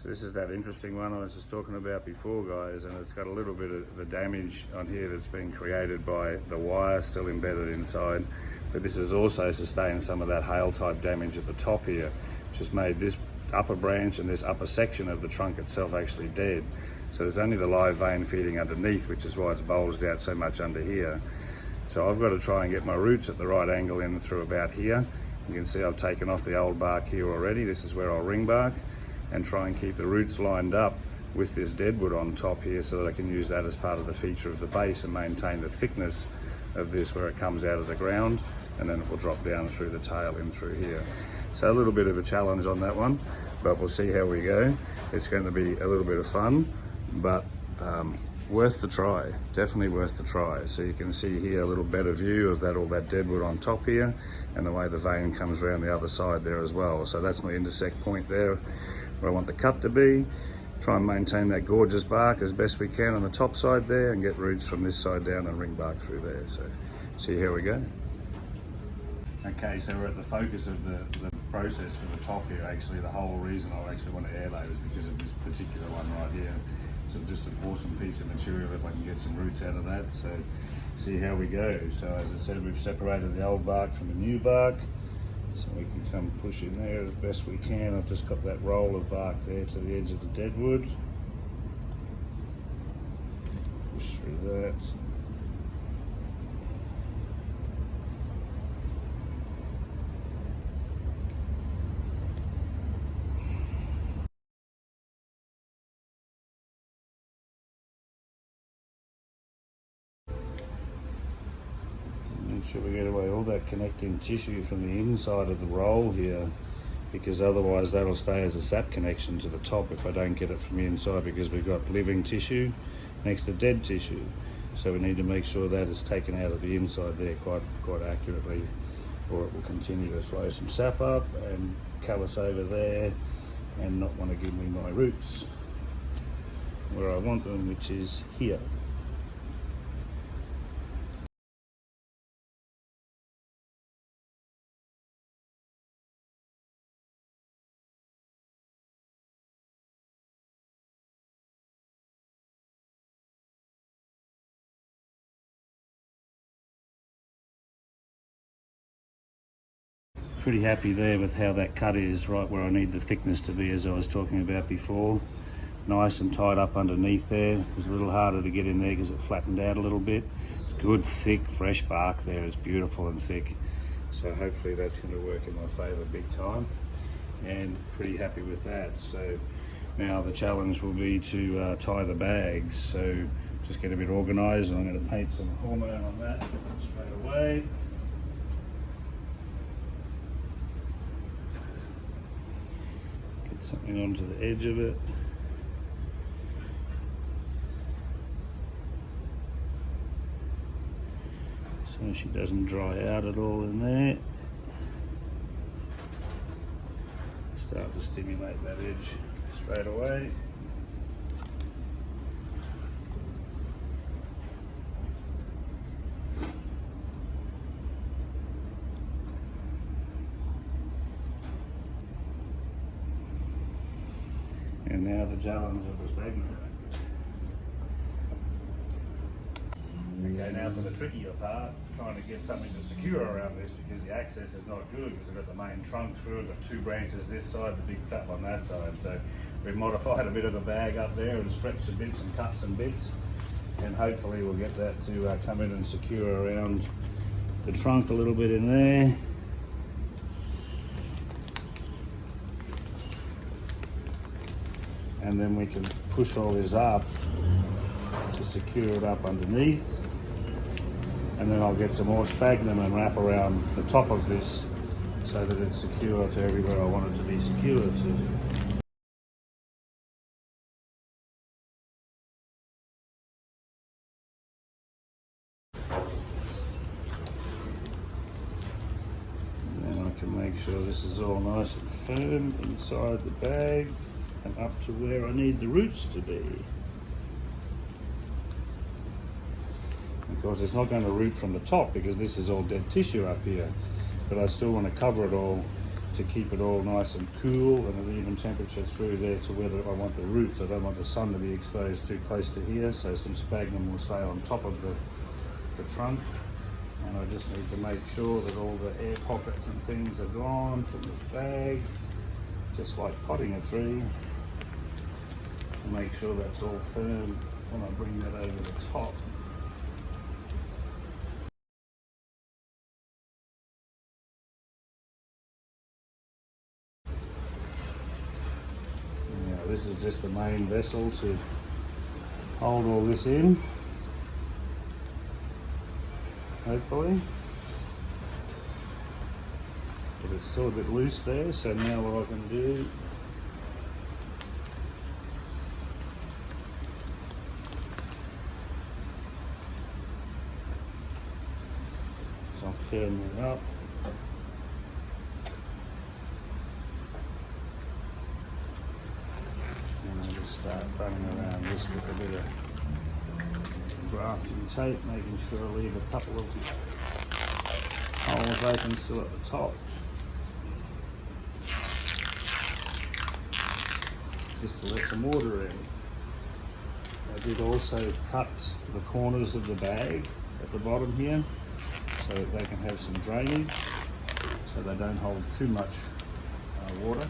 So this is that interesting one I was just talking about before, guys, and it's got a little bit of the damage on here that's been created by the wire still embedded inside. But this has also sustained some of that hail type damage at the top here, which has made this upper branch and this upper section of the trunk itself actually dead. So there's only the live vein feeding underneath, which is why it's bulged out so much under here. So I've got to try and get my roots at the right angle in through about here. You can see I've taken off the old bark here already. This is where I'll ring bark and try and keep the roots lined up with this deadwood on top here so that I can use that as part of the feature of the base and maintain the thickness of this where it comes out of the ground, and then it will drop down through the tail in through here. So a little bit of a challenge on that one, but we'll see how we go. It's going to be a little bit of fun, but worth the try, definitely worth the try. So you can see here a little better view of that, all that deadwood on top here, and the way the vein comes around the other side there as well. So that's my intersect point there where I want the cut to be. Try and maintain that gorgeous bark as best we can on the top side there, and get roots from this side down and ring bark through there. So see how we go. Okay, so we're at the focus of the process for the top here. Actually, the whole reason I actually want to air layer is because of this particular one right here. So just an awesome piece of material if I can get some roots out of that. So see how we go. So as I said, we've separated the old bark from the new bark. So we can come push in there as best we can. I've just got that roll of bark there to the edge of the deadwood. Push through that. Make sure we get away all that connecting tissue from the inside of the roll here, because otherwise that'll stay as a sap connection to the top if I don't get it from the inside, because we've got living tissue next to dead tissue. So we need to make sure that is taken out of the inside there quite accurately, or it will continue to flow some sap up and callus over there and not want to give me my roots where I want them, which is here. Pretty happy there with how that cut is, right where I need the thickness to be, as I was talking about before. Nice and tied up underneath there. It was a little harder to get in there because it flattened out a little bit. It's good, thick, fresh bark there. It's beautiful and thick. So hopefully that's going to work in my favour big time. And pretty happy with that. So now the challenge will be to tie the bags. So just get a bit organised, and I'm going to paint some hormone on that straight away. Something onto the edge of it. So she doesn't dry out at all in there. Start to stimulate that edge straight away. And now the challenge of the magnet. Okay, now for the trickier part, trying to get something to secure around this, because the access is not good, because we've got the main trunk through, we've got two branches this side, the big fat one that side. So we've modified a bit of the bag up there and stretched some bits and cut some bits, and hopefully we'll get that to come in and secure around the trunk a little bit in there. And then we can push all this up to secure it up underneath. And then I'll get some more sphagnum and wrap around the top of this so that it's secure to everywhere I want it to be secure to. Can make sure this is all nice and firm inside the bag and up to where I need the roots to be. Of course, it's not going to root from the top because this is all dead tissue up here, but I still want to cover it all to keep it all nice and cool and an even temperature through there to whether I want the roots. I don't want the sun to be exposed too close to here, so some sphagnum will stay on top of the trunk. And I just need to make sure that all the air pockets and things are gone from this bag, just like potting a tree. And make sure that's all firm when I bring that over the top. Now this is just the main vessel to hold all this in, hopefully. But it's still a bit loose there, so now what I can do is I'll firm it up. And I'll just start running around this with a bit of grafting tape, making sure I leave a couple of holes open still at the top. Just to let some water in. I did also cut the corners of the bag at the bottom here so that they can have some drainage, so they don't hold too much water.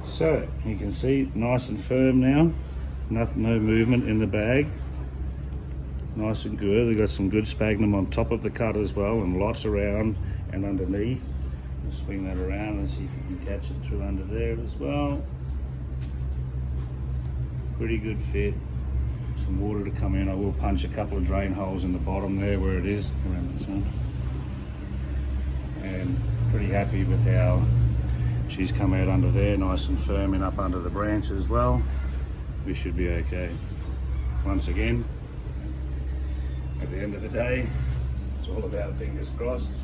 So you can see nice and firm now, no movement in the bag. Nice and good. We've got some good sphagnum on top of the cut as well, and lots around and underneath. We'll swing that around and see if you can catch it through under there as well. Pretty good fit. Some water to come in. I will punch a couple of drain holes in the bottom there where it is around the sun. And pretty happy with how she's come out under there, nice and firm and up under the branch as well. We should be okay. Once again, at the end of the day, it's all about fingers crossed,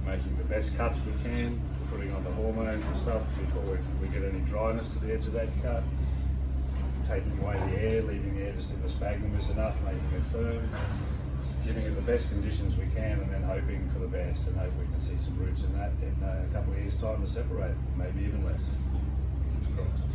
making the best cuts we can, putting on the hormones and stuff before we get any dryness to the edge of that cut, taking away the air, leaving the air just in the sphagnum is enough, making it firm, giving it the best conditions we can, and then hoping for the best, and hope we can see some roots in that in a couple of years' time to separate, maybe even less. Fingers crossed.